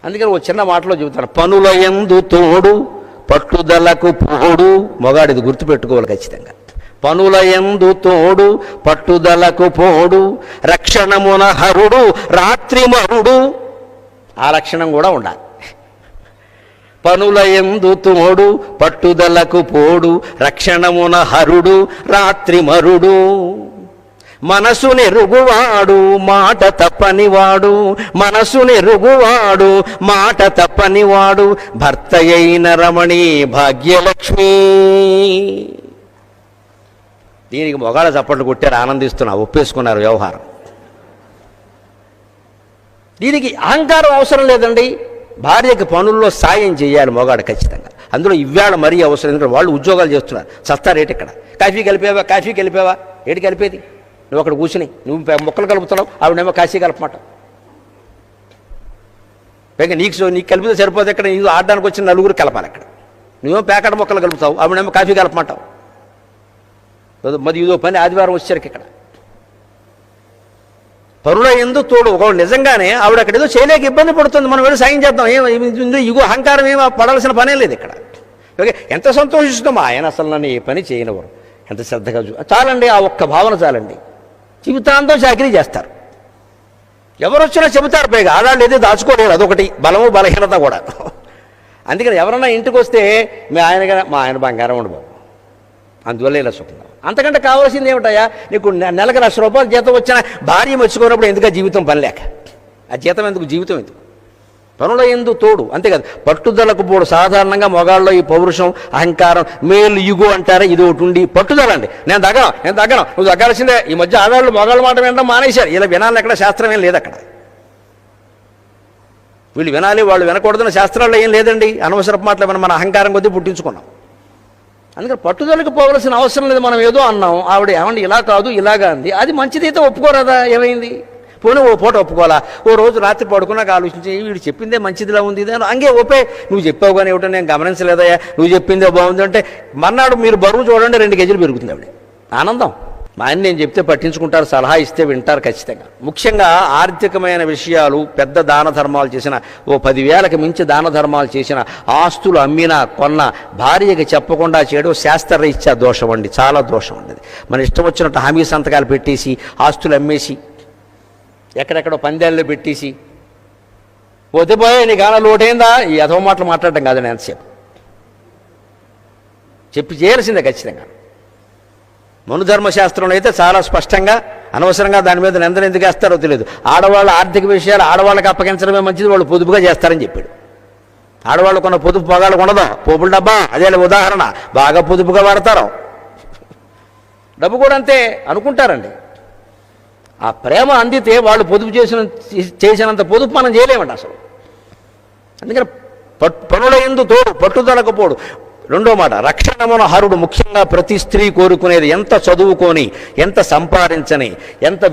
అందుకని ఒక చిన్న మాటలో చెబుతాను, పనుల యందు తోడు పట్టుదలకు పోడు. మొగాడిది గుర్తుపెట్టుకోవాలి ఖచ్చితంగా. పనుల యందు తోడు పట్టుదలకు పోడు, రక్షణమున హరుడు రాత్రి మరుడు. ఆ లక్షణం కూడా ఉండాలి. పనుల యందు తోడు పట్టుదలకు పోడు, రక్షణమున హరుడు రాత్రి మరుడు. మనసు నెరుగువాడు మాట తప్పనివాడు, మనసు నెరుగువాడు మాట తప్పనివాడు, భర్త అయిన రమణి భాగ్యలక్ష్మి. దీనికి మొగాళ్ళ చప్పట్లు కొట్టారు, ఆనందిస్తున్నా, ఒప్పేసుకున్నారు వ్యవహారం. దీనికి అహంకారం అవసరం లేదండి. భార్యకి పనుల్లో సాయం చేయాలి మొగాడు ఖచ్చితంగా. అందులో ఇవాళ మరీ అవసరం, ఎందుకంటే వాళ్ళు ఉద్యోగాలు చేస్తున్నారు. సస్తా రేటు ఇక్కడ. కాఫీ కలిపేవా, కాఫీ కలిపేవా, ఏటి కలిపేది? నువ్వు అక్కడ కూర్చుని నువ్వు మొక్కలు కలుపుతున్నావు, ఆవిడేమో కాశీ కలపమాట. పైగా నీకు కలిపితే సరిపోతే ఇక్కడ నీకు ఆడడానికి వచ్చిన నలుగురు కలపాలి. అక్కడ నువ్వేమో ప్యాకెట్ మొక్కలు కలుపుతావు, ఆవిడేమో కాఫీ కలపమంటావు. మరి ఇదో పని ఆదివారం వచ్చేసరికి ఇక్కడ పరుల యందు తోడు. ఒక నిజంగానే ఆవిడ అక్కడ ఏదో చేయలేక ఇబ్బంది పడుతుంది, మనం వెళ్ళి సాయం చేద్దాం. ఇగో అహంకారం ఏమో పడాల్సిన పనే లేదు ఇక్కడ. ఓకే, ఎంత సంతోషిస్తాం, ఆయన అసలు నన్ను ఏ పని చేయనివ్వరు, ఎంత శ్రద్ధగా చాలండి. ఆ ఒక్క భావన చాలండి. జీవితాంతం చాకరీ చేస్తారు. ఎవరు వచ్చినా చెబుతారు. పైగా ఆడాళ్ళు ఏదో దాచుకోలేరు, అదొకటి బలము బలహీనత కూడా. అందుకని ఎవరన్నా ఇంటికి వస్తే మా ఆయన బంగారం ఉండు బాబు, అందువల్ల ఇలా సుఖంగా. అంతకంటే కావాల్సింది ఏమిటయా? నీకు నెలకు ₹1,00,000 జీతం వచ్చిన భార్య మెచ్చుకున్నప్పుడు ఎందుకు జీవితం పని లేక? ఆ జీతం ఎందుకు, జీవితం ఎందుకు? పనుల యందు తోడు, అంతేకాదు పట్టుదలకు పోడు. సాధారణంగా మొగాళ్ళలో ఈ పౌరుషం, అహంకారం, మేలు ఇగు అంటారా, ఇది ఒకటి ఉండి పట్టుదల అండి. నేను తగ్గను నువ్వు తగ్గాల్సిందే. ఈ మధ్య ఆడవాళ్ళు మొగాళ్ళ మాట వినడం మానేశారు. ఇలా వినాలి, ఎక్కడ శాస్త్రం ఏం లేదు అక్కడ. వీళ్ళు వినాలి, వాళ్ళు వినకూడదని శాస్త్రాల్లో ఏం లేదండి. అనవసరపు మాటలు మన అహంకారం కొద్దీ పుట్టించుకున్నాం. అందుకని పట్టుదలకు పోవలసిన అవసరం లేదు. మనం ఏదో అన్నాం, ఆవిడ ఏమండి ఇలా కాదు ఇలాగా అంది, అది మంచిదైతే ఒప్పుకోరాదా? ఏమైంది? పోనీ ఓ పూట ఒప్పుకోవాలా? ఓ రోజు రాత్రి పడుకున్నాక ఆలోచించి వీడు చెప్పిందే మంచిదిలా ఉంది అని అంగే ఒప్పే. నువ్వు చెప్పావు కానీ ఏమిటో నేను గమనించలేదయ్యా, నువ్వు చెప్పిందే బాగుంది అంటే మర్నాడు మీరు బరువు చూడండి 2 కేజీలు పెరుగుతుంది ఆవిడ. ఆనందం. మా ఆయన నేను చెప్తే పట్టించుకుంటారు, సలహా ఇస్తే వింటారు ఖచ్చితంగా. ముఖ్యంగా ఆర్థికమైన విషయాలు, పెద్ద దాన ధర్మాలు చేసిన, ఓ 10,000కి మించి దాన ధర్మాలు చేసిన, ఆస్తులు అమ్మినా కొన్న భార్యకి చెప్పకుండా చేయడం శాస్త్రరీత్యా దోషం అండి, చాలా దోషం అండి. మన ఇష్టం వచ్చినట్టు హామీ సంతకాలు పెట్టేసి, ఆస్తులు అమ్మేసి, ఎక్కడెక్కడో పందేళ్ళు పెట్టేసి పోతే పోయే నీకు ఆన లోటైందా, ఈ అథవ మాటలు మాట్లాడటం కాదు. నేను ఎంతసేపు చెప్పి చేయాల్సిందే ఖచ్చితంగా. మనుధర్మశాస్త్రంలో అయితే చాలా స్పష్టంగా, అనవసరంగా దాని మీద నిందలు ఎందుకు వేస్తారో తెలియదు. ఆడవాళ్ళ ఆర్థిక విషయాలు ఆడవాళ్ళకి అప్పగించడమే మంచిది, వాళ్ళు పొదుపుగా చేస్తారని చెప్పాడు. ఆడవాళ్ళు కొన్న పొదుపు పొగాలు కొనదాం, పోపుల డబ్బా అదే ఉదాహరణ, బాగా పొదుపుగా వాడతారు. డబ్బు కూడా అంతే అనుకుంటారండి. ఆ ప్రేమ అందితే వాళ్ళు పొదుపు చేసినంత పొదుపు మనం చేయలేమండి అసలు. అందుకని పనుల యందు తోడు పట్టుదలకు పోడు. రెండో మాట, రక్షణమున హరుడు. ముఖ్యంగా ప్రతి స్త్రీ కోరుకునేది, ఎంత చదువుకొని, ఎంత సంపాదించని, ఎంత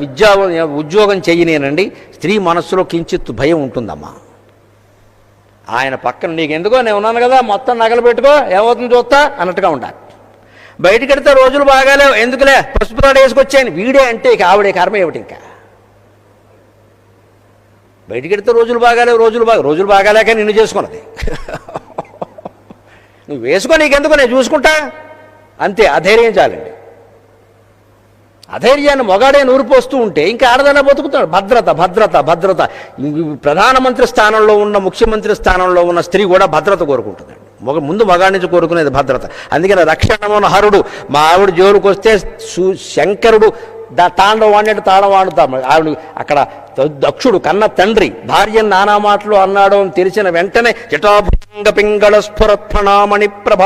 ఉద్యోగం చేయనేనండి, స్త్రీ మనస్సులో కించిత్ భయం ఉంటుందమ్మా. ఆయన పక్కన నీకెందుకో నేను ఉన్నాను కదా, మొత్తం నగలు పెట్టుకో, ఏమవుతుంది చూస్తా అన్నట్టుగా ఉండాలి. బయటికి వెడితే రోజులు బాగాలేవు, ఎందుకులే పసుపు తాడు వేసుకొచ్చాయని వీడే అంటే ఇక ఆవిడే కర్మ ఏమిటి? ఇంకా బయటికి వెడితే రోజులు బాగాలేవు, రోజులు బాగాలేక నిన్ను చేసుకున్నది. నువ్వు వేసుకో, నీకెందుకు నేను చూసుకుంటా అంతే. అధైర్యం చాలండి. అధైర్యాన్ని మొగాడే నూరిపోస్తూ ఉంటే ఇంకా ఆడదలా బతుకుతాడు. భద్రత. ప్రధానమంత్రి స్థానంలో ఉన్న, ముఖ్యమంత్రి స్థానంలో ఉన్న స్త్రీ కూడా భద్రత కోరుకుంటుందండి. ముందు మగాడి నుంచి కోరుకునేది భద్రత. అందుకని రక్షణమున హరుడు. మా ఆవిడ జోలికి వస్తే శంకరుడు తాండవం వాడినట్టు తాళం వాడుతాం. ఆవిడ అక్కడ దక్షుడు కన్న తండ్రి భార్యను నానా మాటలు అన్నాడు అని తెలిసిన వెంటనే జటాభుంగ పింగళ స్ఫురత్ఫణామణి ప్రభ